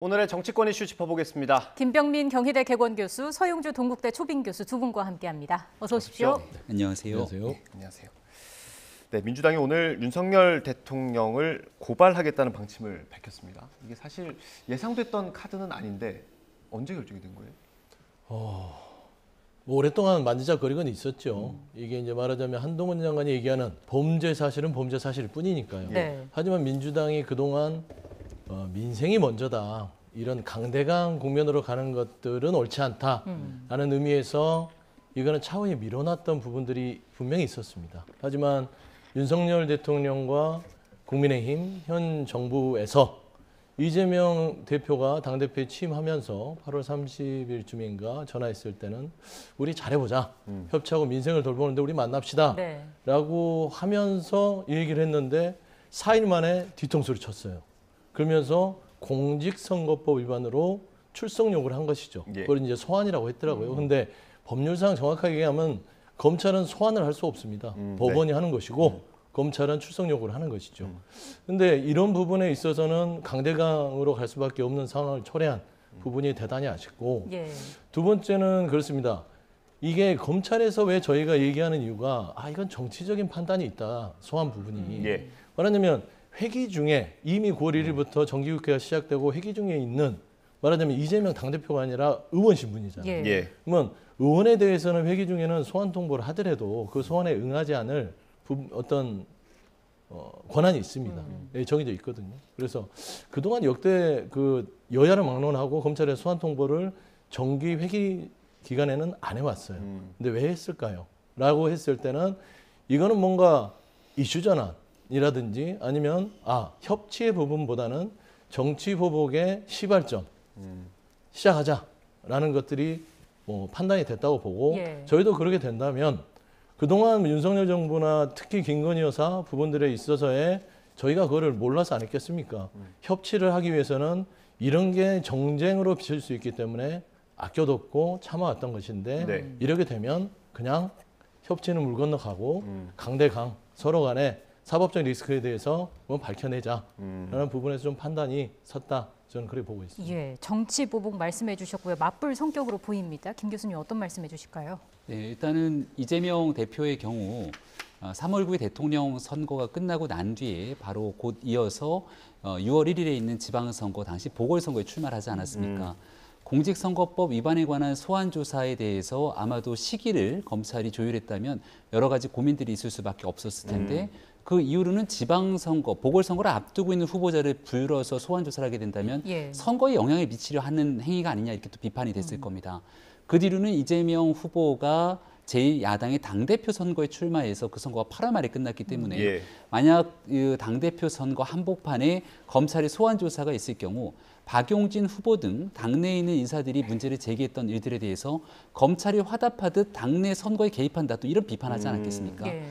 오늘의 정치권 이슈 짚어보겠습니다. 김병민 경희대 개건교수, 서용주 동국대 초빙교수 두 분과 함께합니다. 어서 오십시오. 네, 안녕하세요. 네, 안녕하세요. 네, 민주당이 오늘 윤석열 대통령을 고발하겠다는 방침을 밝혔습니다. 이게 사실 예상됐던 카드는 아닌데 언제 결정이 된 거예요? 오랫동안 만지작거리곤 있었죠. 이게 이제 말하자면 한동훈 장관이 얘기하는 범죄 사실은 범죄 사실일 뿐이니까요. 네. 하지만 민주당이 그동안 민생이 먼저다. 이런 강대강 국면으로 가는 것들은 옳지 않다라는 의미에서 이거는 차후에 밀어놨던 부분들이 분명히 있었습니다. 하지만 윤석열 대통령과 국민의힘 현 정부에서 이재명 대표가 당대표에 취임하면서 8월 30일쯤인가 전화했을 때는 우리 잘해보자. 협치하고 민생을 돌보는데 우리 만납시다. 네. 라고 하면서 얘기를 했는데 4일 만에 뒤통수를 쳤어요. 그러면서 공직선거법 위반으로 출석 요구를 한 것이죠. 예. 그걸 이제 소환이라고 했더라고요. 근데 법률상 정확하게 얘기하면 검찰은 소환을 할 수 없습니다. 법원이 하는 것이고 검찰은 출석 요구를 하는 것이죠. 근데 이런 부분에 있어서는 강대강으로 갈 수밖에 없는 상황을 초래한 부분이 대단히 아쉽고 예. 두 번째는 그렇습니다. 이게 검찰에서 왜 저희가 얘기하는 이유가 이건 정치적인 판단이 있다. 소환 부분이. 예. 말하자면 회기 중에 이미 9월 1일부터 정기국회가 시작되고 회기 중에 있는 말하자면 이재명 당대표가 아니라 의원 신분이잖아요. 예. 예. 그러면 의원에 대해서는 회기 중에는 소환 통보를 하더라도 그 소환에 응하지 않을 어떤 권한이 있습니다. 예, 정해져 있거든요. 그래서 그동안 역대 그 여야를 막론하고 검찰의 소환 통보를 정기 회기 기간에는 안 해왔어요. 근데 왜 했을까요? 라고 했을 때는 이거는 뭔가 이슈 전환이라든지 아니면 협치의 부분보다는 정치 보복의 시발점 시작하자라는 것들이 판단이 됐다고 보고 예. 저희도 그렇게 된다면 그동안 윤석열 정부나 특히 김건희 여사 부분들에 있어서의 저희가 그거를 몰라서 안 했겠습니까? 협치를 하기 위해서는 이런 게 정쟁으로 비칠 수 있기 때문에 아껴뒀고 참아왔던 것인데 네. 이렇게 되면 그냥 협치는 물 건너가고 강대강 서로 간에 사법적 리스크에 대해서 밝혀내자라는 부분에서 좀 판단이 섰다. 저는 그렇게 보고 있습니다. 예. 정치 보복 말씀해 주셨고요. 맞불 성격으로 보입니다. 김 교수님 어떤 말씀해 주실까요? 네, 일단은 이재명 대표의 경우 3월 9일 대통령 선거가 끝나고 난 뒤에 바로 곧 이어서 6월 1일에 있는 지방선거 당시 보궐선거에 출마를 하지 않았습니까? 공직선거법 위반에 관한 소환조사에 대해서 아마도 시기를 검찰이 조율했다면 여러 가지 고민들이 있을 수밖에 없었을 텐데 그 이후로는 지방선거, 보궐선거를 앞두고 있는 후보자를 불러서 소환조사를 하게 된다면 예. 선거에 영향을 미치려 하는 행위가 아니냐 이렇게 또 비판이 됐을 겁니다. 그 뒤로는 이재명 후보가 제1야당의 당대표 선거에 출마해서 그 선거가 8월 말에 끝났기 때문에 예. 만약 그 당대표 선거 한복판에 검찰의 소환조사가 있을 경우 박용진 후보 등 당내에 있는 인사들이 문제를 제기했던 일들에 대해서 검찰이 화답하듯 당내 선거에 개입한다 또 이런 비판하지 않았겠습니까? 예.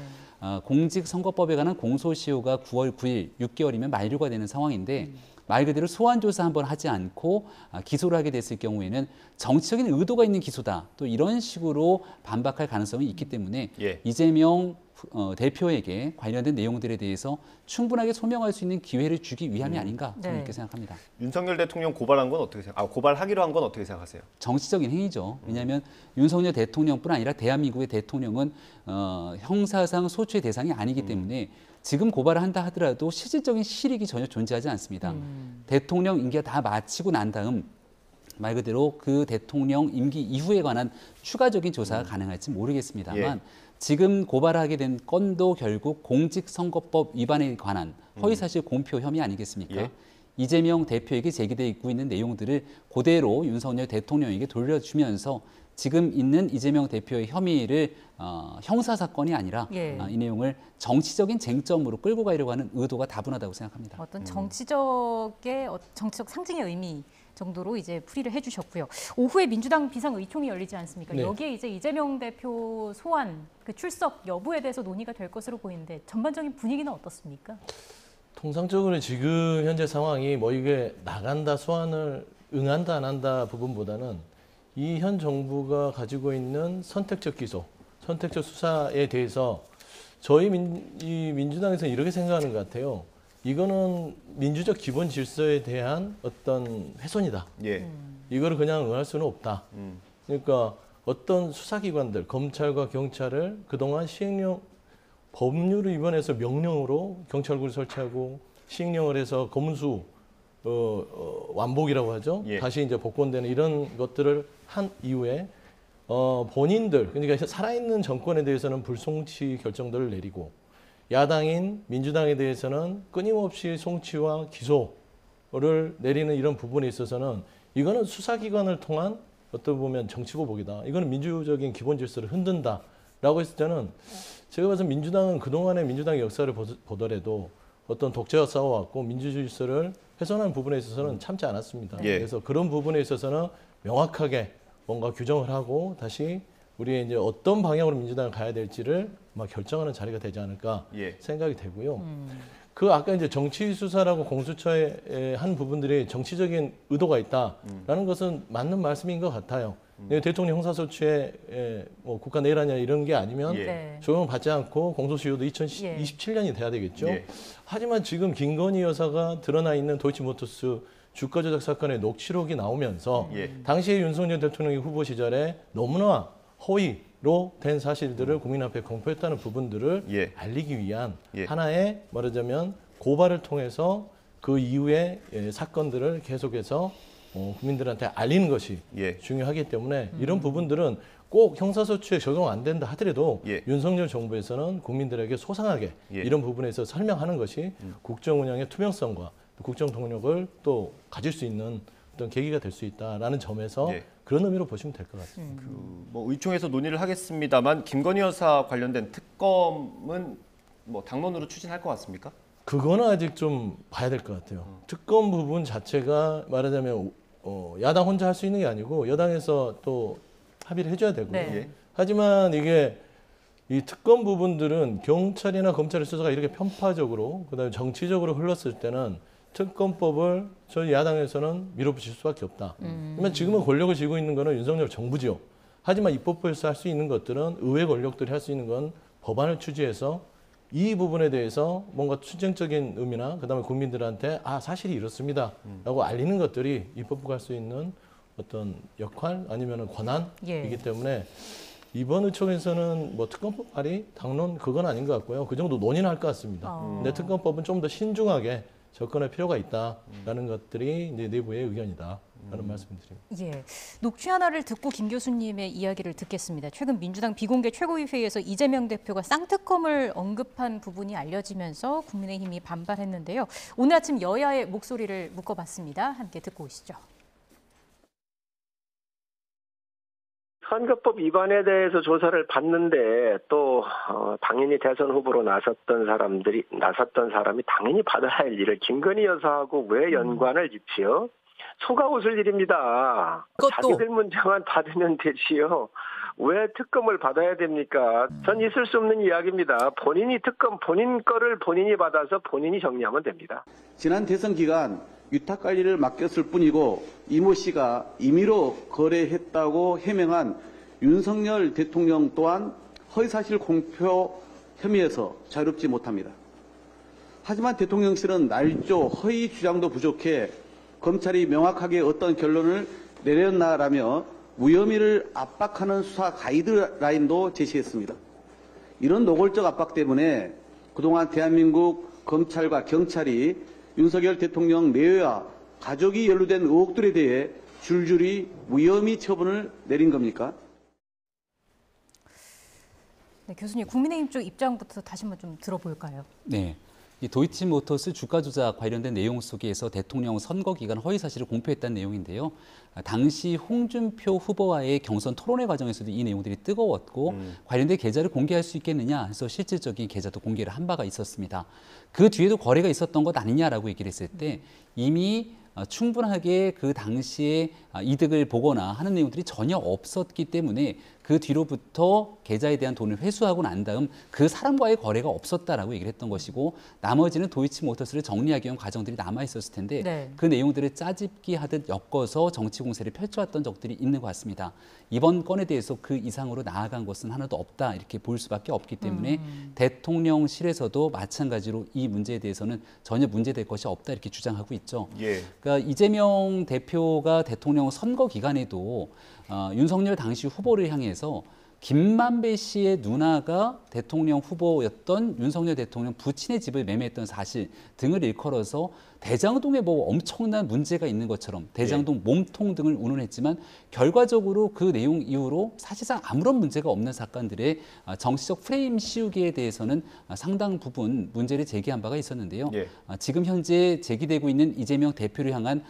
공직선거법에 관한 공소시효가 9월 9일 6개월이면 만료가 되는 상황인데 말 그대로 소환조사 한번 하지 않고 기소를 하게 됐을 경우에는 정치적인 의도가 있는 기소다. 또 이런 식으로 반박할 가능성이 있기 때문에 예. 이재명 대표에게 관련된 내용들에 대해서 충분하게 소명할 수 있는 기회를 주기 위함이 아닌가 저는 네. 이렇게 생각합니다. 윤석열 대통령 고발한 건 어떻게 고발하기로 한 건 어떻게 생각하세요? 정치적인 행위죠. 왜냐하면 윤석열 대통령뿐 아니라 대한민국의 대통령은 형사상 소추의 대상이 아니기 때문에 지금 고발을 한다 하더라도 실질적인 실익이 전혀 존재하지 않습니다. 대통령 임기가 다 마치고 난 다음 말 그대로 그 대통령 임기 이후에 관한 추가적인 조사가 가능할지 모르겠습니다만 지금 고발하게 된 건도 결국 공직선거법 위반에 관한 허위사실 공표 혐의 아니겠습니까? 예. 이재명 대표에게 제기돼 있고 있는 내용들을 그대로 윤석열 대통령에게 돌려주면서 지금 있는 이재명 대표의 혐의를 형사사건이 아니라 예. 이 내용을 정치적인 쟁점으로 끌고 가려고 하는 의도가 다분하다고 생각합니다. 어떤 정치적 상징의 의미 정도로 이제 풀이를 해주셨고요. 오후에 민주당 비상의총이 열리지 않습니까? 네. 여기에 이제 이재명 대표 소환 그 출석 여부에 대해서 논의가 될 것으로 보이는데 전반적인 분위기는 어떻습니까? 통상적으로 지금 현재 상황이 이게 나간다 소환을 응한다 안 한다 부분보다는 이 현 정부가 가지고 있는 선택적 기소, 선택적 수사에 대해서 저희 민주당에서는 이렇게 생각하는 것 같아요. 이거는 민주적 기본 질서에 대한 어떤 훼손이다. 예. 이거를 그냥 응할 수는 없다. 그러니까 어떤 수사기관들, 검찰과 경찰을 그동안 시행령, 법률을 위반해서 명령으로 경찰국을 설치하고 시행령을 해서 검수 완복이라고 하죠. 예. 다시 이제 복권되는 이런 것들을 한 이후에 본인들, 그러니까 살아있는 정권에 대해서는 불송치 결정들을 내리고 야당인 민주당에 대해서는 끊임없이 송치와 기소를 내리는 이런 부분에 있어서는 이거는 수사기관을 통한 어떻게 보면 정치보복이다. 이거는 민주적인 기본 질서를 흔든다라고 했을 때는 제가 봐서 민주당은 그동안의 민주당의 역사를 보더라도 어떤 독재와 싸워왔고 민주주의 질서를 훼손하는 부분에 있어서는 참지 않았습니다. 예. 그래서 그런 부분에 있어서는 명확하게 뭔가 규정을 하고 다시 우리의 이제 어떤 방향으로 민주당을 가야 될지를 막 결정하는 자리가 되지 않을까 예. 생각이 되고요. 그 아까 이제 정치 수사라고 공수처에 한 부분들이 정치적인 의도가 있다라는 것은 맞는 말씀인 것 같아요. 대통령 형사소추에 뭐 국가 내란이나 이런 게 아니면 예. 네. 조용받지 않고 공소시효도 2027년이 돼야 되겠죠. 예. 하지만 지금 김건희 여사가 드러나 있는 도이치모터스 주가 조작 사건의 녹취록이 나오면서 예. 당시에 윤석열 대통령이 후보 시절에 너무나 허위로 된 사실들을 국민 앞에 공표했다는 부분들을 예. 알리기 위한 예. 하나의 말하자면 고발을 통해서 그 이후의 사건들을 계속해서 국민들한테 알리는 것이 예. 중요하기 때문에 이런 부분들은 꼭 형사소추에 적용 안 된다 하더라도 예. 윤석열 정부에서는 국민들에게 소상하게 예. 이런 부분에서 설명하는 것이 국정 운영의 투명성과 국정 동력을 또 가질 수 있는 어떤 계기가 될 수 있다라는 점에서 예. 그런 의미로 보시면 될 것 같습니다. 뭐 의총에서 논의를 하겠습니다만 김건희 여사 관련된 특검은 뭐 당론으로 추진할 것 같습니까? 그거는 아직 좀 봐야 될 것 같아요. 특검 부분 자체가 말하자면 야당 혼자 할 수 있는 게 아니고 여당에서 또 합의를 해줘야 되고요. 네. 예. 하지만 이게 이 특검 부분들은 경찰이나 검찰의 수사가 이렇게 편파적으로 그다음에 정치적으로 흘렀을 때는 특검법을 저희 야당에서는 밀어붙일 수밖에 없다. 그러면 지금은 권력을 쥐고 있는 거는 윤석열 정부죠. 하지만 입법부에서 할 수 있는 것들은 의회 권력들이 할 수 있는 건 법안을 취지해서 이 부분에 대해서 뭔가 추정적인 의미나 그다음에 국민들한테 사실이 이렇습니다라고 알리는 것들이 입법부가 할 수 있는 어떤 역할 아니면 권한이기 예. 때문에 이번 의총에서는 뭐 특검법 발의 당론 그건 아닌 것 같고요. 그 정도 논의는 할 것 같습니다. 근데 특검법은 좀 더 신중하게 접근할 필요가 있다라는 것들이 이제 내부의 의견이다라는 말씀드립니다. 예, 녹취 하나를 듣고 김 교수님의 이야기를 듣겠습니다. 최근 민주당 비공개 최고위 회의에서 이재명 대표가 쌍특검을 언급한 부분이 알려지면서 국민의힘이 반발했는데요. 오늘 아침 여야의 목소리를 묶어봤습니다. 함께 듣고 오시죠. 선거법 위반에 대해서 조사를 받는데 또 당연히 대선 후보로 나섰던 사람이 당연히 받아야 할 일을 김건희 여사하고 왜 연관을 짓지요? 속아 웃을 일입니다. 자기들 문제만 받으면 되지요. 왜 특검을 받아야 됩니까? 전 있을 수 없는 이야기입니다. 본인이 특검 본인 거를 본인이 받아서 본인이 정리하면 됩니다. 지난 대선 기간 위탁 관리를 맡겼을 뿐이고 이모 씨가 임의로 거래했다고 해명한 윤석열 대통령 또한 허위사실 공표 혐의에서 자유롭지 못합니다. 하지만 대통령실은 날조 허위 주장도 부족해 검찰이 명확하게 어떤 결론을 내렸나라며 무혐의를 압박하는 수사 가이드라인도 제시했습니다. 이런 노골적 압박 때문에 그동안 대한민국 검찰과 경찰이 윤석열 대통령 내외와 가족이 연루된 의혹들에 대해 줄줄이 무혐의 처분을 내린 겁니까? 네, 교수님, 국민의힘 쪽 입장부터 다시 한번 좀 들어볼까요? 네. 이 도이치모터스 주가 조작 관련된 내용 속에서 대통령 선거 기간 허위 사실을 공표했다는 내용인데요. 당시 홍준표 후보와의 경선 토론회 과정에서도 이 내용들이 뜨거웠고 관련된 계좌를 공개할 수 있겠느냐 해서 실질적인 계좌도 공개를 한 바가 있었습니다. 그 뒤에도 거래가 있었던 것 아니냐라고 얘기를 했을 때 이미 충분하게 그 당시에 이득을 보거나 하는 내용들이 전혀 없었기 때문에 그 뒤로부터 계좌에 대한 돈을 회수하고 난 다음 그 사람과의 거래가 없었다라고 얘기를 했던 것이고 나머지는 도이치모터스를 정리하기 위한 과정들이 남아 있었을 텐데 네. 그 내용들을 짜집기 하듯 엮어서 정치 공세를 펼쳐왔던 적들이 있는 것 같습니다. 이번 건에 대해서 그 이상으로 나아간 것은 하나도 없다 이렇게 볼 수밖에 없기 때문에 대통령실에서도 마찬가지로 이 문제에 대해서는 전혀 문제될 것이 없다 이렇게 주장하고 있죠. 예. 그러니까 이재명 대표가 대통령 선거 기간에도 윤석열 당시 후보를 향해서 김만배 씨의 누나가 대통령 후보였던 윤석열 대통령 부친의 집을 매매했던 사실 등을 일컬어서 대장동에 뭐 엄청난 문제가 있는 것처럼 대장동 몸통 등을 운운했지만 결과적으로 그 내용 이후로 사실상 아무런 문제가 없는 사건들의 정치적 프레임 씌우기에 대해서는 상당 부분 문제를 제기한 바가 있었는데요. 예. 지금 현재 제기되고 있는 이재명 대표를 향한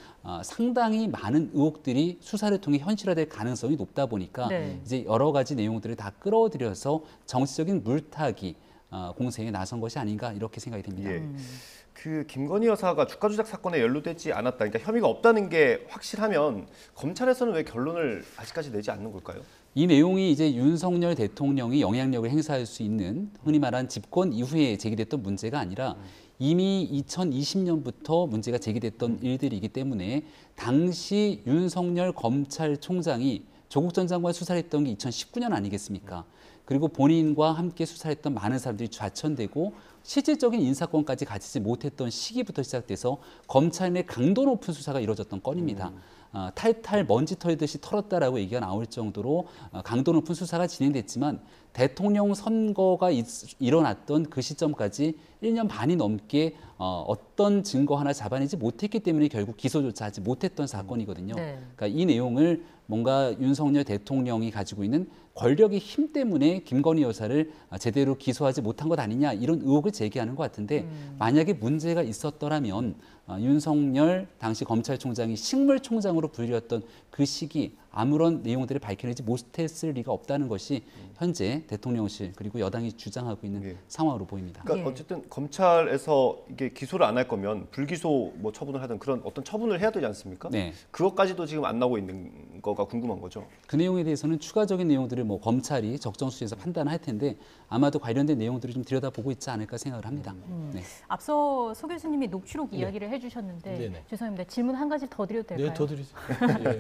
상당히 많은 의혹들이 수사를 통해 현실화될 가능성이 높다 보니까 네. 이제 여러 가지 내용들을 다 끌어들여서 정치적인 물타기 공세에 나선 것이 아닌가 이렇게 생각이 됩니다. 예. 그 김건희 여사가 주가 조작 사건에 연루되지 않았다, 그러니까 혐의가 없다는 게 확실하면 검찰에서는 왜 결론을 아직까지 내지 않는 걸까요? 이 내용이 이제 윤석열 대통령이 영향력을 행사할 수 있는 흔히 말한 집권 이후에 제기됐던 문제가 아니라 이미 2020년부터 문제가 제기됐던 일들이기 때문에 당시 윤석열 검찰총장이 조국 전 장관 수사를 했던 게 2019년 아니겠습니까? 그리고 본인과 함께 수사했던 많은 사람들이 좌천되고 실질적인 인사권까지 가지지 못했던 시기부터 시작돼서 검찰 내 강도 높은 수사가 이루어졌던 건입니다. 탈탈 먼지 털듯이 털었다라고 얘기가 나올 정도로 강도 높은 수사가 진행됐지만 대통령 선거가 일어났던 그 시점까지 1년 반이 넘게 어떤 증거 하나 잡아내지 못했기 때문에 결국 기소조차 하지 못했던 사건이거든요. 네. 그러니까 이 내용을 뭔가 윤석열 대통령이 가지고 있는 권력의 힘 때문에 김건희 여사를 제대로 기소하지 못한 것 아니냐 이런 의혹을 제기하는 것 같은데 만약에 문제가 있었더라면 윤석열 당시 검찰총장이 식물총장으로 불렸던 그 시기 아무런 내용들을 밝혀내지 못했을 리가 없다는 것이 현재 대통령실 그리고 여당이 주장하고 있는 예. 상황으로 보입니다. 그러니까 예. 어쨌든 검찰에서 이게 기소를 안 할 거면 불기소 뭐 처분을 하든 그런 어떤 처분을 해야 되지 않습니까? 네. 그것까지도 지금 안 나오고 있는 거가 궁금한 거죠. 그 내용에 대해서는 추가적인 내용들을 뭐 검찰이 적정 수준에서 판단할 텐데 아마도 관련된 내용들을 좀 들여다보고 있지 않을까 생각을 합니다. 네. 앞서 소 교수님이 녹취록 이야기를 해주셨는데 네네. 죄송합니다. 질문 한 가지 더 드려도 될까요? 네, 더 드리세요. 예.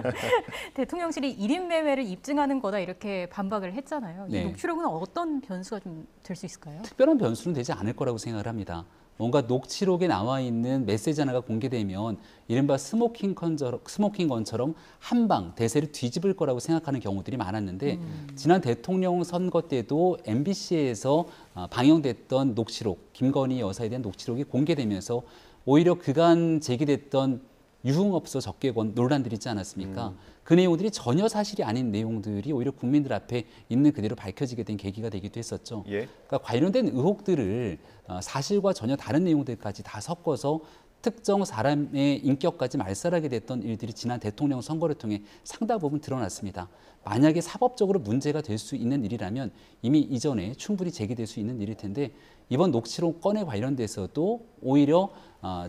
대통령실이 1인 매매를 입증하는 거다 이렇게 반박을 했잖아요. 네. 이 녹취록은 어떤 변수가 좀 될 수 있을까요? 특별한 변수는 되지 않을 거라고 생각을 합니다. 뭔가 녹취록에 나와 있는 메시지 하나가 공개되면 이른바 스모킹건처럼 한 방 대세를 뒤집을 거라고 생각하는 경우들이 많았는데 지난 대통령 선거 때도 MBC에서 방영됐던 녹취록, 김건희 여사에 대한 녹취록이 공개되면서 오히려 그간 제기됐던 유흥업소 적개권 논란들이 있지 않았습니까? 그 내용들이 전혀 사실이 아닌 내용들이 오히려 국민들 앞에 있는 그대로 밝혀지게 된 계기가 되기도 했었죠. 예. 그러니까 관련된 의혹들을 사실과 전혀 다른 내용들까지 다 섞어서 특정 사람의 인격까지 말살하게 됐던 일들이 지난 대통령 선거를 통해 상당 부분 드러났습니다. 만약에 사법적으로 문제가 될 수 있는 일이라면 이미 이전에 충분히 제기될 수 있는 일일 텐데 이번 녹취록 건에 관련돼서도 오히려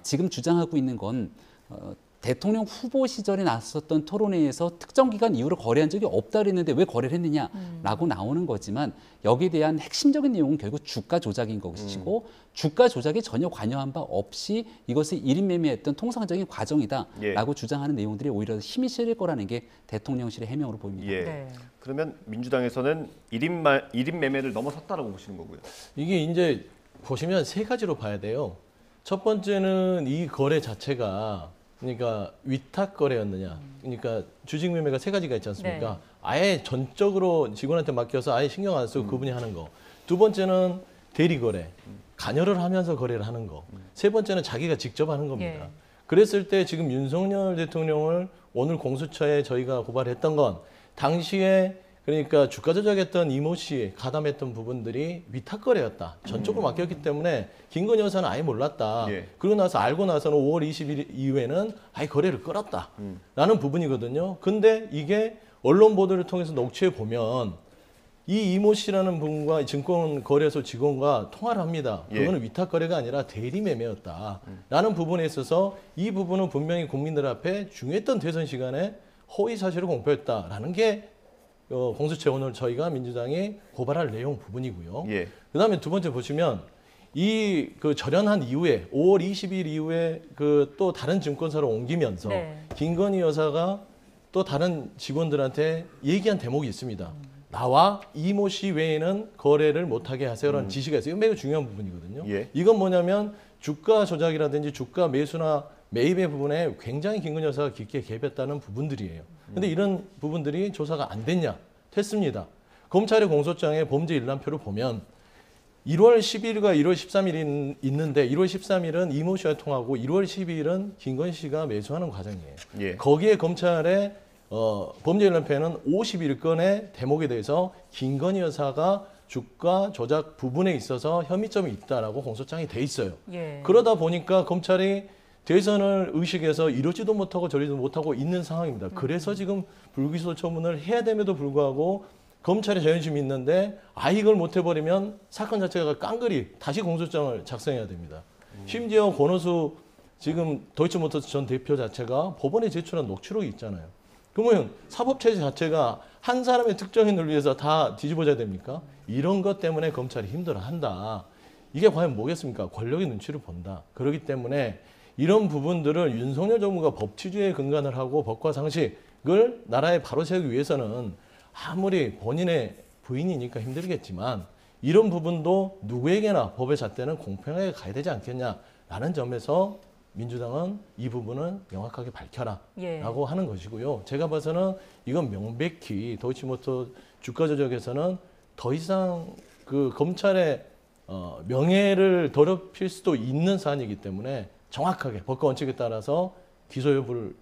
지금 주장하고 있는 건 대통령 후보 시절에 나섰던 토론회에서 특정 기간 이후로 거래한 적이 없다 그랬는데 왜 거래를 했느냐라고 나오는 거지만 여기에 대한 핵심적인 내용은 결국 주가 조작인 것이고 주가 조작에 전혀 관여한 바 없이 이것을 1인 매매했던 통상적인 과정이다라고 주장하는 내용들이 오히려 힘이 실릴 거라는 게 대통령실의 해명으로 보입니다. 예. 네. 그러면 민주당에서는 1인 매매를 넘어섰다라고 보시는 거고요. 이게 이제 보시면 세 가지로 봐야 돼요. 첫 번째는 이 거래 자체가 그러니까 위탁 거래였느냐. 그러니까 주식 매매가 세 가지가 있지 않습니까? 네. 아예 전적으로 직원한테 맡겨서 아예 신경 안 쓰고 그분이 하는 거. 두 번째는 대리 거래. 간여를 하면서 거래를 하는 거. 세 번째는 자기가 직접 하는 겁니다. 예. 그랬을 때 지금 윤석열 대통령을 오늘 공수처에 저희가 고발했던 건 당시에 그러니까 주가 조작했던 이모 씨 가담했던 부분들이 위탁 거래였다. 전적으로 맡겼기 때문에 김건희 여사는 아예 몰랐다. 예. 그러고 나서 알고 나서는 5월 20일 이후에는 아예 거래를 끌었다. 라는 부분이거든요. 근데 이게 언론 보도를 통해서 녹취해 보면 이 이모 씨라는 분과 증권거래소 직원과 통화를 합니다. 예. 그거는 위탁 거래가 아니라 대리 매매였다. 라는 부분에 있어서 이 부분은 분명히 국민들 앞에 중요했던 대선 시간에 허위 사실을 공표했다라는 게 공수처 오늘 저희가 민주당이 고발할 내용 부분이고요. 예. 그다음에 두 번째 보시면 이 그 절연한 이후에 5월 20일 이후에 그 또 다른 증권사로 옮기면서 네. 김건희 여사가 또 다른 직원들한테 얘기한 대목이 있습니다. 나와 이모 씨 외에는 거래를 못하게 하세요라는 지시가 있어요. 이건 매우 중요한 부분이거든요. 예. 이건 뭐냐면 주가 조작이라든지 주가 매수나 매입의 부분에 굉장히 김건희 여사가 깊게 개입했다는 부분들이에요. 근데 이런 부분들이 조사가 안 됐냐? 됐습니다. 검찰의 공소장에 범죄 일람표를 보면 1월 10일과 1월 13일이 있는데 1월 13일은 이모 씨와 통하고 1월 12일은 김건희 씨가 매수하는 과정이에요. 예. 거기에 검찰의 범죄 일람표에는 51건의 대목에 대해서 김건희 여사가 주가 조작 부분에 있어서 혐의점이 있다라고 공소장이 돼 있어요. 예. 그러다 보니까 검찰이 대선을 의식해서 이러지도 못하고 저러지도 못하고 있는 상황입니다. 그래서 지금 불기소 처분을 해야 됨에도 불구하고 검찰에 자존심이 있는데 이걸 못 해버리면 사건 자체가 깡그리 다시 공소장을 작성해야 됩니다. 심지어 권오수 지금 도이치모터스 전 대표 자체가 법원에 제출한 녹취록이 있잖아요. 그러면 사법체제 자체가 한 사람의 특정인을 위해서 다 뒤집어져야 됩니까? 이런 것 때문에 검찰이 힘들어한다. 이게 과연 뭐겠습니까? 권력의 눈치를 본다. 그렇기 때문에 이런 부분들을 윤석열 정부가 법치주의에 근간을 하고 법과 상식을 나라에 바로 세우기 위해서는 아무리 본인의 부인이니까 힘들겠지만 이런 부분도 누구에게나 법의 잣대는 공평하게 가야 되지 않겠냐라는 점에서 민주당은 이 부분은 명확하게 밝혀라 예. 라고 하는 것이고요. 제가 봐서는 이건 명백히 도이치모터 주가 조작에서는 더 이상 그 검찰의 명예를 더럽힐 수도 있는 사안이기 때문에 정확하게 법과 원칙에 따라서 기소를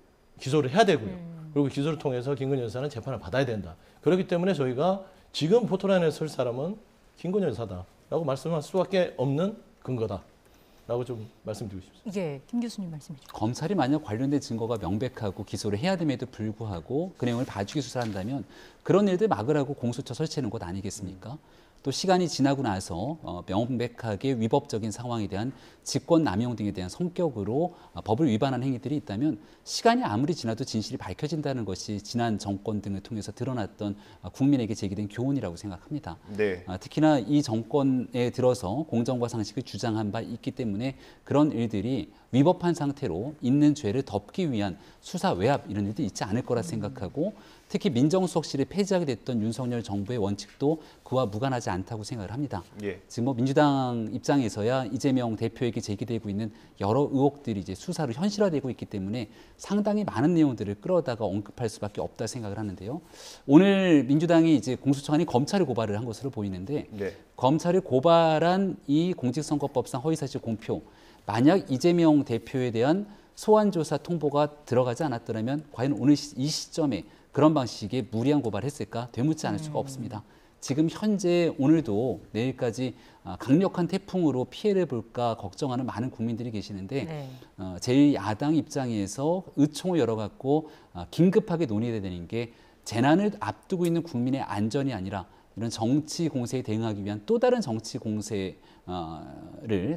해야 되고요. 그리고 기소를 통해서 김건희 여사는 재판을 받아야 된다. 그렇기 때문에 저희가 지금 포토라인에 설 사람은 김건희 여사다라고 말씀할 수밖에 없는 근거다라고 좀 말씀드리고 싶습니다. 예, 김 교수님 말씀해 주시죠. 검찰이 만약 관련된 증거가 명백하고 기소를 해야 됨에도 불구하고 그 내용을 봐주기 수사를 한다면 그런 일들 막으라고 공수처 설치하는 것 아니겠습니까? 또 시간이 지나고 나서 명백하게 위법적인 상황에 대한 직권 남용 등에 대한 성격으로 법을 위반한 행위들이 있다면 시간이 아무리 지나도 진실이 밝혀진다는 것이 지난 정권 등을 통해서 드러났던 국민에게 제기된 교훈이라고 생각합니다. 네. 특히나 이 정권에 들어서 공정과 상식을 주장한 바 있기 때문에 그런 일들이 위법한 상태로 있는 죄를 덮기 위한 수사 외압 이런 일도 있지 않을 거라 생각하고 특히 민정수석실을 폐지하게 됐던 윤석열 정부의 원칙도 그와 무관하지 않다고 생각을 합니다. 예. 지금 뭐 민주당 입장에서야 이재명 대표에게 제기되고 있는 여러 의혹들이 이제 수사로 현실화되고 있기 때문에 상당히 많은 내용들을 끌어다가 언급할 수밖에 없다 생각을 하는데요. 오늘 민주당이 이제 공수처관이 검찰을 고발을 한 것으로 보이는데 네. 검찰을 고발한 이 공직선거법상 허위사실 공표 만약 이재명 대표에 대한 소환조사 통보가 들어가지 않았더라면 과연 오늘 이 시점에 그런 방식의 무리한 고발을 했을까 되묻지 않을 수가 없습니다. 지금 현재 오늘도 내일까지 강력한 태풍으로 피해를 볼까 걱정하는 많은 국민들이 계시는데 네. 제1야당 입장에서 의총을 열어갖고 긴급하게 논의해야 되는 게 재난을 앞두고 있는 국민의 안전이 아니라 이런 정치 공세에 대응하기 위한 또 다른 정치 공세를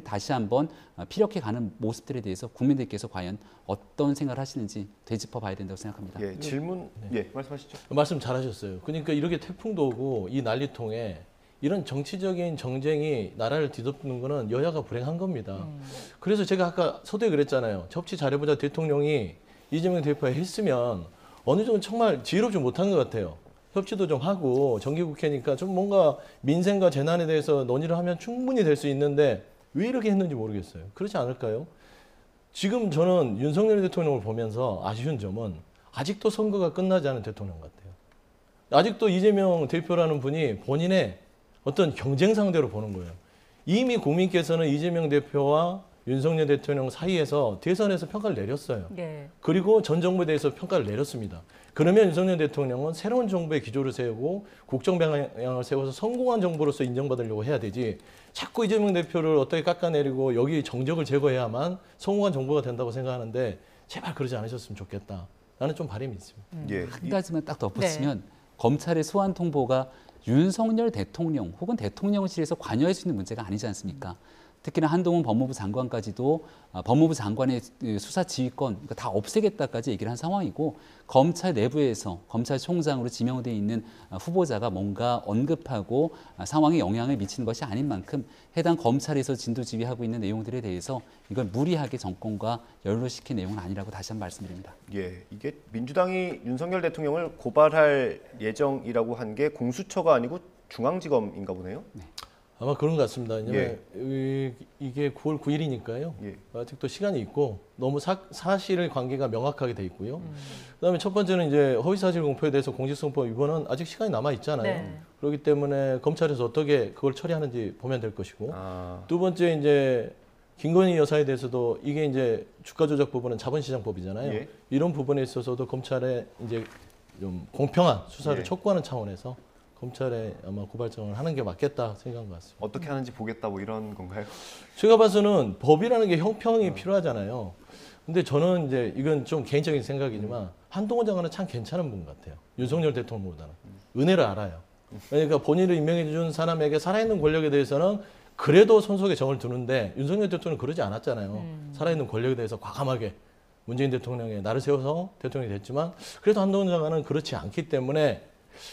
다시 한번 피력해 가는 모습들에 대해서 국민들께서 과연 어떤 생각을 하시는지 되짚어 봐야 된다고 생각합니다. 예, 질문 말씀하시죠. 말씀 잘하셨어요. 그러니까 이렇게 태풍도 오고 이 난리통에 이런 정치적인 정쟁이 나라를 뒤덮는 거는 여야가 불행한 겁니다. 그래서 제가 아까 서두에 그랬잖아요. 접치 잘해보자 대통령이 이재명 대표가 했으면 어느 정도 정말 지혜롭지 못한 것 같아요. 협치도 좀 하고 정기국회니까 좀 뭔가 민생과 재난에 대해서 논의를 하면 충분히 될 수 있는데 왜 이렇게 했는지 모르겠어요. 그렇지 않을까요? 지금 저는 윤석열 대통령을 보면서 아쉬운 점은 아직도 선거가 끝나지 않은 대통령 같아요. 아직도 이재명 대표라는 분이 본인의 어떤 경쟁 상대로 보는 거예요. 이미 국민께서는 이재명 대표와 윤석열 대통령 사이에서 대선에서 평가를 내렸어요. 네. 그리고 전 정부에 대해서 평가를 내렸습니다. 그러면 윤석열 대통령은 새로운 정부의 기조를 세우고 국정 방향을 세워서 성공한 정부로서 인정받으려고 해야 되지 자꾸 이재명 대표를 어떻게 깎아내리고 여기 정적을 제거해야만 성공한 정부가 된다고 생각하는데 제발 그러지 않으셨으면 좋겠다. 나는 좀 바람이 있습니다. 예. 한 가지만 딱 덧붙이면 검찰의 소환 통보가 윤석열 대통령 혹은 대통령실에서 관여할 수 있는 문제가 아니지 않습니까? 특히나 한동훈 법무부 장관까지도 법무부 장관의 수사 지휘권 그러니까 다 없애겠다까지 얘기를 한 상황이고 검찰 내부에서 검찰총장으로 지명돼 있는 후보자가 뭔가 언급하고 상황에 영향을 미치는 것이 아닌 만큼 해당 검찰에서 진두지휘하고 있는 내용들에 대해서 이걸 무리하게 정권과 연루시킨 내용은 아니라고 다시 한번 말씀드립니다. 예, 이게 민주당이 윤석열 대통령을 고발할 예정이라고 한 게 공수처가 아니고 중앙지검인가 보네요. 네. 아마 그런 것 같습니다. 왜냐하면 이게 9월 9일이니까요. 예. 아직도 시간이 있고 너무 사실 관계가 명확하게 돼 있고요. 그다음에 첫 번째는 이제 허위사실 공표에 대해서 공직선거법 위반은 아직 시간이 남아 있잖아요. 네. 그렇기 때문에 검찰에서 어떻게 그걸 처리하는지 보면 될 것이고 아, 두 번째 이제 김건희 여사에 대해서도 이게 이제 주가 조작 부분은 자본시장법이잖아요. 예. 이런 부분에 있어서도 검찰에 이제 좀 공평한 수사를 예. 촉구하는 차원에서 검찰에 아마 고발장을 하는 게 맞겠다 생각한 것 같습니다. 어떻게 하는지 보겠다 뭐 이런 건가요? 제가 봐서는 법이라는 게 형평이 필요하잖아요. 근데 저는 이제 이건 좀 개인적인 생각이지만 한동훈 장관은 참 괜찮은 분 같아요. 윤석열 대통령보다는. 은혜를 알아요. 그러니까 본인을 임명해 준 사람에게 살아있는 권력에 대해서는 그래도 손속에 정을 두는데 윤석열 대통령은 그러지 않았잖아요. 살아있는 권력에 대해서 과감하게 문재인 대통령의 나를 세워서 대통령이 됐지만 그래도 한동훈 장관은 그렇지 않기 때문에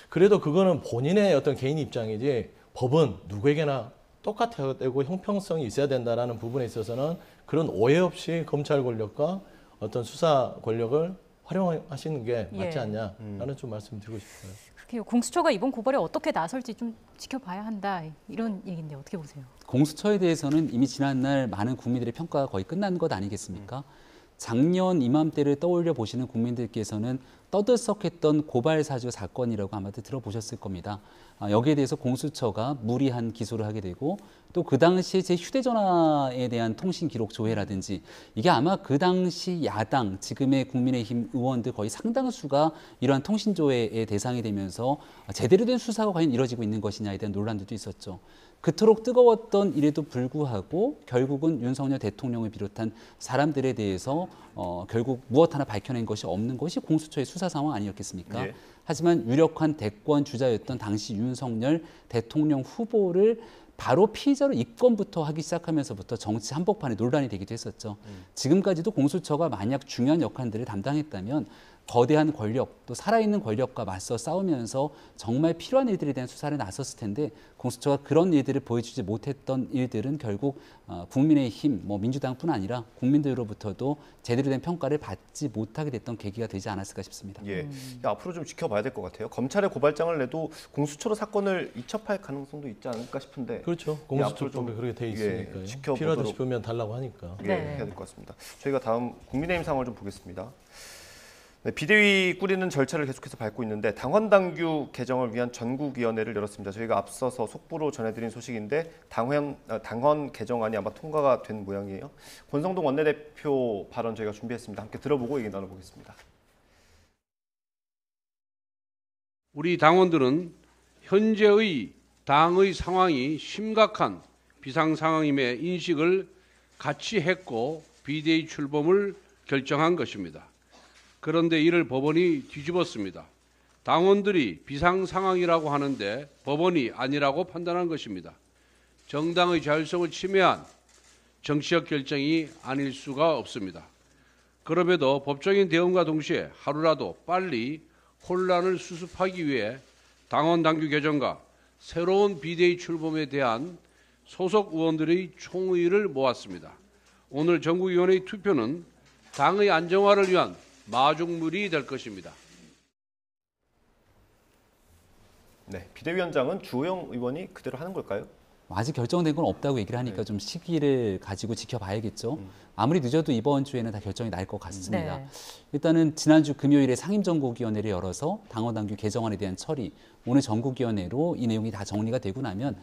그래도 그거는 본인의 어떤 개인 입장이지 법은 누구에게나 똑같아야 되고 형평성이 있어야 된다라는 부분에 있어서는 그런 오해 없이 검찰 권력과 어떤 수사 권력을 활용하시는 게 맞지 않냐라는 좀 말씀드리고 싶어요. 그렇게요. 공수처가 이번 고발에 어떻게 나설지 좀 지켜봐야 한다 이런 얘기인데 어떻게 보세요? 공수처에 대해서는 이미 지난날 많은 국민들의 평가가 거의 끝난 것 아니겠습니까? 작년 이맘때를 떠올려 보시는 국민들께서는 떠들썩했던 고발 사주 사건이라고 아마도 들어보셨을 겁니다. 여기에 대해서 공수처가 무리한 기소를 하게 되고 또 그 당시에 제 휴대전화에 대한 통신 기록 조회라든지 이게 아마 그 당시 야당 지금의 국민의힘 의원들 거의 상당수가 이러한 통신 조회의 대상이 되면서 제대로 된 수사가 과연 이루어지고 있는 것이냐에 대한 논란들도 있었죠. 그토록 뜨거웠던 일에도 불구하고 결국은 윤석열 대통령을 비롯한 사람들에 대해서 결국 무엇 하나 밝혀낸 것이 없는 것이 공수처의 수사 상황 아니었겠습니까? 예. 하지만 유력한 대권 주자였던 당시 윤석열 대통령 후보를 바로 피의자로 입건부터 하기 시작하면서부터 정치 한복판에 논란이 되기도 했었죠. 지금까지도 공수처가 만약 중요한 역할들을 담당했다면 거대한 권력, 또 살아있는 권력과 맞서 싸우면서 정말 필요한 일들에 대한 수사를 나섰을 텐데 공수처가 그런 일들을 보여주지 못했던 일들은 결국 국민의힘, 민주당뿐 아니라 국민들로부터도 제대로 된 평가를 받지 못하게 됐던 계기가 되지 않았을까 싶습니다. 예, 앞으로 좀 지켜봐야 될 것 같아요. 검찰에 고발장을 내도 공수처로 사건을 이첩할 가능성도 있지 않을까 싶은데. 그렇죠. 공수처법에 그렇게 돼 있으니까요. 지켜보도록 필요하다 싶으면 달라고 하니까. 예, 네. 해야 될 것 같습니다. 저희가 다음 국민의힘 상황을 좀 보겠습니다. 네, 비대위 꾸리는 절차를 계속해서 밟고 있는데 당원 당규 개정을 위한 전국위원회를 열었습니다. 저희가 앞서서 속보로 전해드린 소식인데 당헌 개정안이 아마 통과가 된 모양이에요. 권성동 원내대표 발언 저희가 준비했습니다. 함께 들어보고 얘기 나눠보겠습니다. 우리 당원들은 현재의 당의 상황이 심각한 비상 상황임의 인식을 같이 했고 비대위 출범을 결정한 것입니다. 그런데 이를 법원이 뒤집었습니다. 당원들이 비상 상황이라고 하는데 법원이 아니라고 판단한 것입니다. 정당의 자율성을 침해한 정치적 결정이 아닐 수가 없습니다. 그럼에도 법적인 대응과 동시에 하루라도 빨리 혼란을 수습하기 위해 당원 당규 개정과 새로운 비대위 출범에 대한 소속 의원들의 총의를 모았습니다. 오늘 전국위원회의 투표는 당의 안정화를 위한 마중물이 될 것입니다. 네, 비대위원장은 주호영 의원이 그대로 하는 걸까요? 아직 결정된 건 없다고 얘기를 하니까 좀 시기를 가지고 지켜봐야겠죠. 아무리 늦어도 이번 주에는 다 결정이 날 것 같습니다. 네. 일단은 지난주 금요일에 상임전국위원회를 열어서 당원당규 개정안에 대한 처리, 오늘 전국위원회로 이 내용이 다 정리가 되고 나면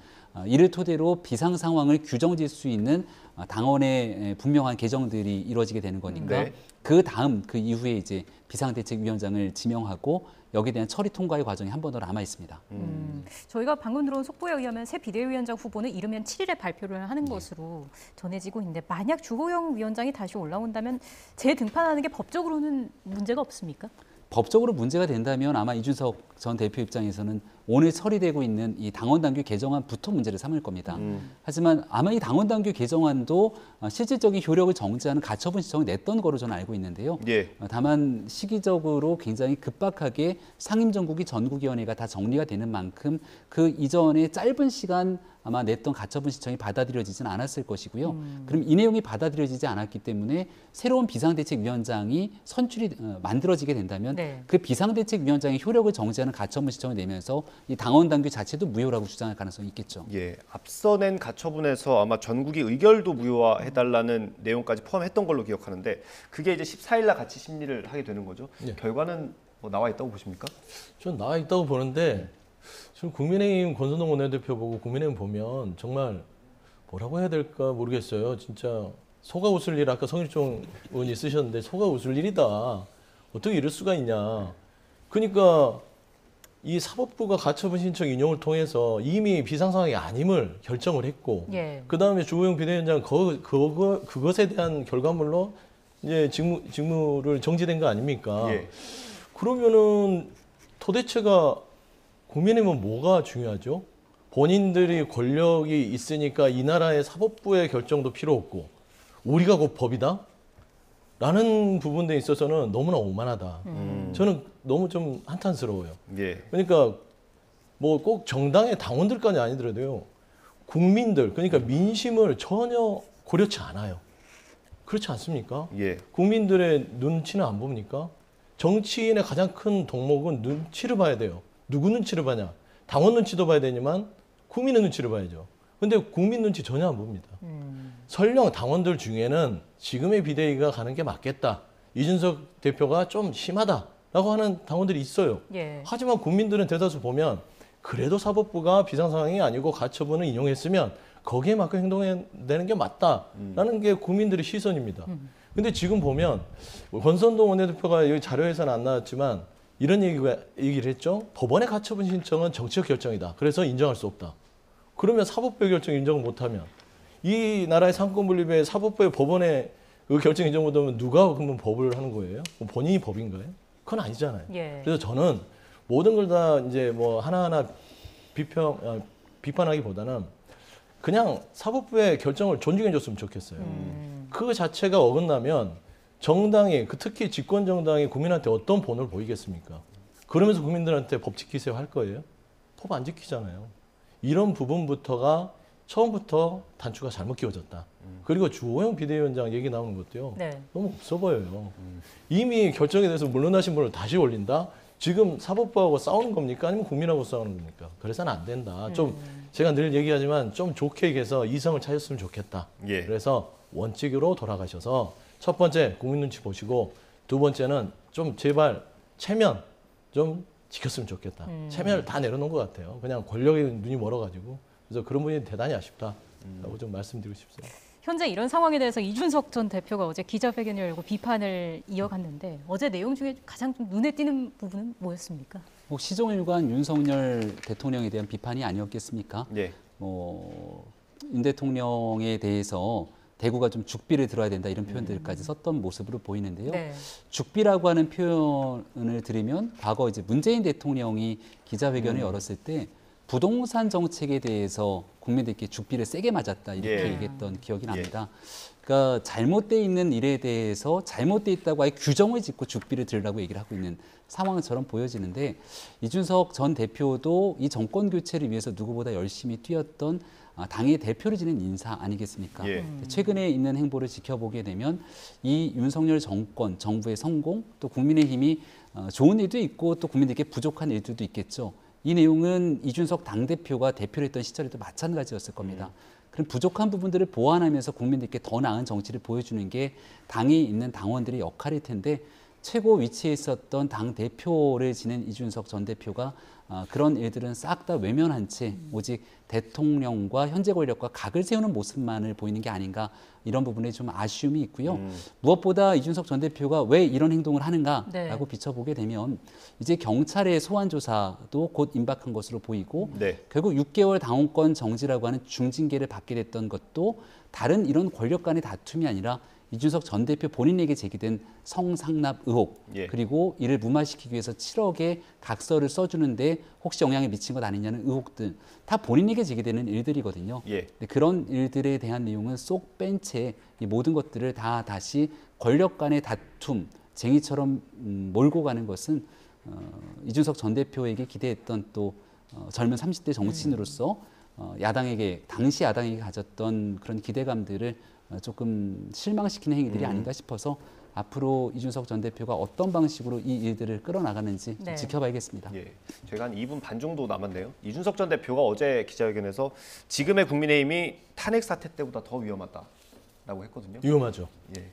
이를 토대로 비상 상황을 규정질 수 있는 당원의 분명한 개정들이 이루어지게 되는 거니까 네. 그 다음 그 이후에 이제 비상대책위원장을 지명하고 여기에 대한 처리 통과의 과정이 한 번 더 남아 있습니다. 저희가 방금 들어온 속보에 의하면 새 비대위원장 후보는 이르면 7일에 발표를 하는 것으로 전해지고 있는데 만약 주호영 위원장이 다시 올라온다면 재등판하는 게 법적으로는 문제가 없습니까? 법적으로 문제가 된다면 아마 이준석 전 대표 입장에서는 오늘 처리되고 있는 이 당원당규 개정안부터 문제를 삼을 겁니다. 하지만 아마 이 당원당규 개정안도 실질적인 효력을 정지하는 가처분 신청을 냈던 거로 저는 알고 있는데요. 예. 다만 시기적으로 굉장히 급박하게 상임정국위 전국위원회가 다 정리가 되는 만큼 그 이전에 짧은 시간 아마 냈던 가처분 신청이 받아들여지진 않았을 것이고요. 그럼 이 내용이 받아들여지지 않았기 때문에 새로운 비상대책위원장이 만들어지게 된다면 네. 그 비상대책위원장의 효력을 정지하는 가처분 신청을 내면서 이 당원당규 자체도 무효라고 주장할 가능성이 있겠죠. 예, 앞서 낸 가처분에서 아마 전국이 의결도 무효화해달라는 내용까지 포함했던 걸로 기억하는데 그게 이제 14일 날 같이 심리를 하게 되는 거죠. 예. 결과는 뭐 나와 있다고 보십니까? 전 나와 있다고 보는데 지금 국민의힘 권선동 원내대표 보고 국민의힘 보면 정말 뭐라고 해야 될까 모르겠어요. 진짜 속아 웃을 일 아까 성일종 의원이 쓰셨는데 속아 웃을 일이다. 어떻게 이럴 수가 있냐. 그러니까 이 사법부가 가처분 신청 인용을 통해서 이미 비상 상황이 아님을 결정을 했고 예. 그다음에 주호영 비대위원장 그것에 대한 결과물로 이제 직무를 정지된 거 아닙니까? 예. 그러면은 도대체가 국민의힘은 뭐가 중요하죠? 본인들이 권력이 있으니까 이 나라의 사법부의 결정도 필요 없고 우리가 곧 법이다? 라는 부분에 있어서는 너무나 오만하다. 저는 너무 좀 한탄스러워요. 예. 그러니까 뭐 꼭 정당의 당원들까지 아니더라도요. 국민들, 그러니까 민심을 전혀 고려치 않아요. 그렇지 않습니까? 예. 국민들의 눈치는 안 봅니까? 정치인의 가장 큰 덕목은 눈치를 봐야 돼요. 누구 눈치를 봐냐? 당원 눈치도 봐야 되지만 국민의 눈치를 봐야죠. 근데 국민 눈치 전혀 안 봅니다. 설령 당원들 중에는 지금의 비대위가 가는 게 맞겠다. 이준석 대표가 좀 심하다라고 하는 당원들이 있어요. 예. 하지만 국민들은 대다수 보면 그래도 사법부가 비상상황이 아니고 가처분을 인용했으면 거기에 맞게 행동해내는 게 맞다라는 게 국민들의 시선입니다. 근데 지금 보면 권선동 원내대표가 여기 자료에서는 안 나왔지만 이런 얘기를 했죠. 법원의 가처분 신청은 정치적 결정이다. 그래서 인정할 수 없다. 그러면 사법부의 결정 인정을 못하면 이 나라의 상권 분립에 사법부의 법원의 그 결정 인정 못하면 누가 그러면 법을 하는 거예요? 본인이 법인가요? 그건 아니잖아요. 예. 그래서 저는 모든 걸 다 이제 뭐 하나하나 비판하기보다는 그냥 사법부의 결정을 존중해 줬으면 좋겠어요. 그 자체가 어긋나면 정당이, 특히 집권 정당이 국민한테 어떤 본을 보이겠습니까? 그러면서 국민들한테 법 지키세요 할 거예요? 법 안 지키잖아요. 이런 부분부터가 처음부터 단추가 잘못 끼워졌다. 그리고 주호영 비대위원장 얘기 나오는 것도요. 네. 너무 없어 보여요. 이미 결정에 대해서 물러나신 분을 다시 올린다? 지금 사법부하고 싸우는 겁니까? 아니면 국민하고 싸우는 겁니까? 그래서는 안 된다. 좀 제가 늘 얘기하지만 좀 좋게 얘기해서 이성을 찾았으면 좋겠다. 예. 그래서 원칙으로 돌아가셔서 첫 번째 국민 눈치 보시고 두 번째는 좀 제발 체면 좀 지켰으면 좋겠다. 체면을 다 내려놓은 것 같아요. 그냥 권력에 눈이 멀어가지고. 그래서 그런 분이 대단히 아쉽다라고 좀 말씀드리고 싶습니다. 현재 이런 상황에 대해서 이준석 전 대표가 어제 기자회견을 열고 비판을 이어갔는데 어제 내용 중에 가장 좀 눈에 띄는 부분은 뭐였습니까? 뭐 시종일관 윤석열 대통령에 대한 비판이 아니었겠습니까? 예. 윤 대통령에 대해서 대구가 좀 죽비를 들어야 된다 이런 표현들까지 썼던 모습으로 보이는데요. 네. 죽비라고 하는 표현을 들으면 과거 이제 문재인 대통령이 기자회견을 열었을 때 부동산 정책에 대해서 국민들께 죽비를 세게 맞았다 이렇게 예. 얘기했던 기억이 납니다. 그러니까 잘못돼 있는 일에 대해서 잘못돼 있다고 아예 규정을 짓고 죽비를 들으라고 얘기를 하고 있는 상황처럼 보여지는데 이준석 전 대표도 이 정권 교체를 위해서 누구보다 열심히 뛰었던 당의 대표를 지낸 인사 아니겠습니까? 예. 최근에 있는 행보를 지켜보게 되면 이 윤석열 정권, 정부의 성공, 또 국민의힘이 좋은 일도 있고 또 국민들께 부족한 일들도 있겠죠. 이 내용은 이준석 당대표가 대표를 했던 시절에도 마찬가지였을 겁니다. 그럼 부족한 부분들을 보완하면서 국민들께 더 나은 정치를 보여주는 게 당에 있는 당원들의 역할일 텐데 최고 위치에 있었던 당대표를 지낸 이준석 전 대표가 그런 일들은 싹 다 외면한 채 오직 대통령과 현재 권력과 각을 세우는 모습만을 보이는 게 아닌가 이런 부분에 좀 아쉬움이 있고요. 무엇보다 이준석 전 대표가 왜 이런 행동을 하는가라고 네. 비춰보게 되면 이제 경찰의 소환 조사도 곧 임박한 것으로 보이고 네. 결국 6개월 당원권 정지라고 하는 중징계를 받게 됐던 것도 다른 이런 권력 간의 다툼이 아니라 이준석 전 대표 본인에게 제기된 성상납 의혹 예. 그리고 이를 무마시키기 위해서 7억의 각서를 써주는데 혹시 영향을 미친 것 아니냐는 의혹들 다 본인에게 제기되는 일들이거든요. 예. 근데 그런 일들에 대한 내용은 쏙 뺀 채 이 모든 것들을 다 다시 권력 간의 다툼, 쟁의처럼 몰고 가는 것은 이준석 전 대표에게 기대했던 또 젊은 30대 정치인으로서 당시 야당에게 가졌던 그런 기대감들을 조금 실망시키는 행위들이 아닌가 싶어서 앞으로 이준석 전 대표가 어떤 방식으로 이 일들을 끌어나가는지 좀 네. 지켜봐야겠습니다. 예, 저희가 한 2분 반 정도 남았네요. 이준석 전 대표가 어제 기자회견에서 지금의 국민의힘이 탄핵 사태 때보다 더 위험하다라고 했거든요. 위험하죠. 예,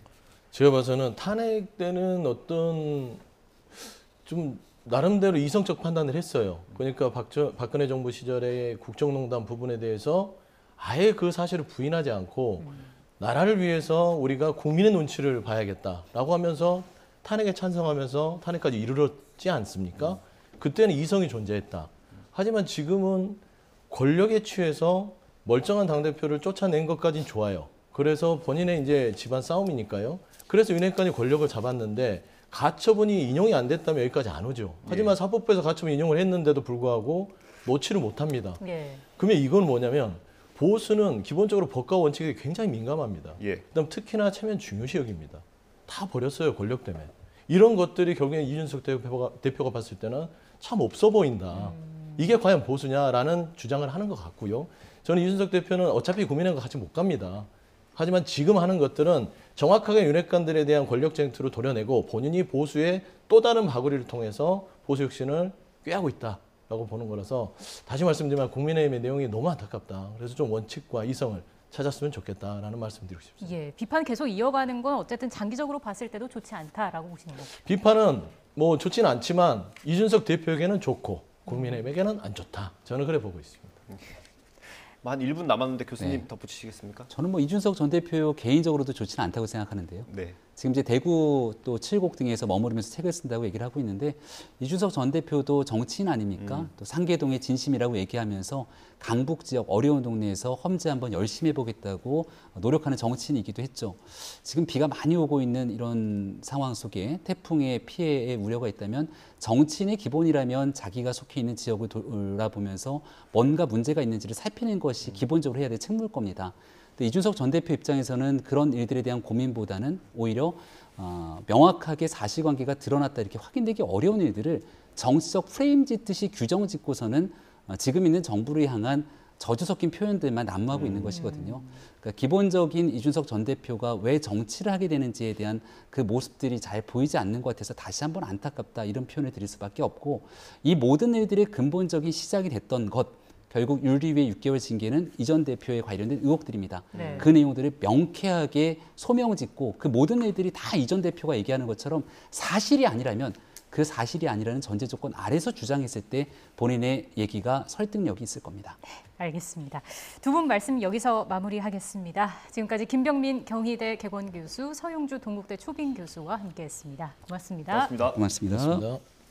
제가 봐서는 탄핵 때는 어떤 좀 나름대로 이성적 판단을 했어요. 그러니까 박근혜 정부 시절의 국정농단 부분에 대해서 아예 그 사실을 부인하지 않고 나라를 위해서 우리가 국민의 눈치를 봐야겠다라고 하면서 탄핵에 찬성하면서 탄핵까지 이르렀지 않습니까? 그때는 이성이 존재했다. 하지만 지금은 권력에 취해서 멀쩡한 당대표를 쫓아낸 것까지는 좋아요. 그래서 본인의 이제 집안 싸움이니까요. 그래서 윤핵관이 권력을 잡았는데 가처분이 인용이 안 됐다면 여기까지 안 오죠. 하지만 사법부에서 가처분 인용을 했는데도 불구하고 놓지를 못합니다. 예. 그러면 이건 뭐냐면 보수는 기본적으로 법과 원칙에 굉장히 민감합니다. 예. 그다음 특히나 체면 중요시 여깁니다. 다 버렸어요, 권력 때문에. 이런 것들이 결국엔 이준석 대표가 봤을 때는 참 없어 보인다. 이게 과연 보수냐라는 주장을 하는 것 같고요. 저는 이준석 대표는 어차피 국민의힘과 같이 못 갑니다. 하지만 지금 하는 것들은 정확하게 윤핵관들에 대한 권력 쟁투로 도려내고 본인이 보수의 또 다른 바구리를 통해서 보수 혁신을 꾀하고 있다라고 보는 거라서 다시 말씀드리면 국민의힘의 내용이 너무 안타깝다. 그래서 좀 원칙과 이성을 찾았으면 좋겠다라는 말씀 드리고 싶습니다. 예, 비판 계속 이어가는 건 어쨌든 장기적으로 봤을 때도 좋지 않다라고 보시는 거죠. 비판은 뭐 좋지는 않지만 이준석 대표에게는 좋고 국민의힘에게는 안 좋다. 저는 그래 보고 있습니다. 한 1분 남았는데 교수님 네. 덧붙이시겠습니까? 저는 뭐 이준석 전 대표 개인적으로도 좋지는 않다고 생각하는데요. 네. 지금 이제 대구 또 칠곡 등에서 머무르면서 책을 쓴다고 얘기를 하고 있는데 이준석 전 대표도 정치인 아닙니까? 또 상계동의 진심이라고 얘기하면서 강북 지역 어려운 동네에서 험지 한번 열심히 해보겠다고 노력하는 정치인이기도 했죠. 지금 비가 많이 오고 있는 이런 상황 속에 태풍의 피해의 우려가 있다면 정치인의 기본이라면 자기가 속해 있는 지역을 돌아보면서 뭔가 문제가 있는지를 살피는 것이 기본적으로 해야 될 책무일 겁니다. 이준석 전 대표 입장에서는 그런 일들에 대한 고민보다는 오히려 명확하게 사실관계가 드러났다 이렇게 확인되기 어려운 일들을 정치적 프레임 짓듯이 규정 짓고서는 지금 있는 정부를 향한 저주 섞인 표현들만 난무하고 있는 것이거든요. 그러니까 기본적인 이준석 전 대표가 왜 정치를 하게 되는지에 대한 그 모습들이 잘 보이지 않는 것 같아서 다시 한번 안타깝다 이런 표현을 드릴 수밖에 없고 이 모든 일들의 근본적인 시작이 됐던 것 결국 윤리위의 6개월 징계는 이 전 대표에 관련된 의혹들입니다. 네. 그 내용들을 명쾌하게 소명짓고 그 모든 일들이 다 이 전 대표가 얘기하는 것처럼 사실이 아니라면 그 사실이 아니라는 전제 조건 아래서 주장했을 때 본인의 얘기가 설득력이 있을 겁니다. 알겠습니다. 두 분 말씀 여기서 마무리하겠습니다. 지금까지 김병민 경희대 개건교수, 서용주 동국대 초빙교수와 함께했습니다. 고맙습니다. 고맙습니다. 고맙습니다. 고맙습니다.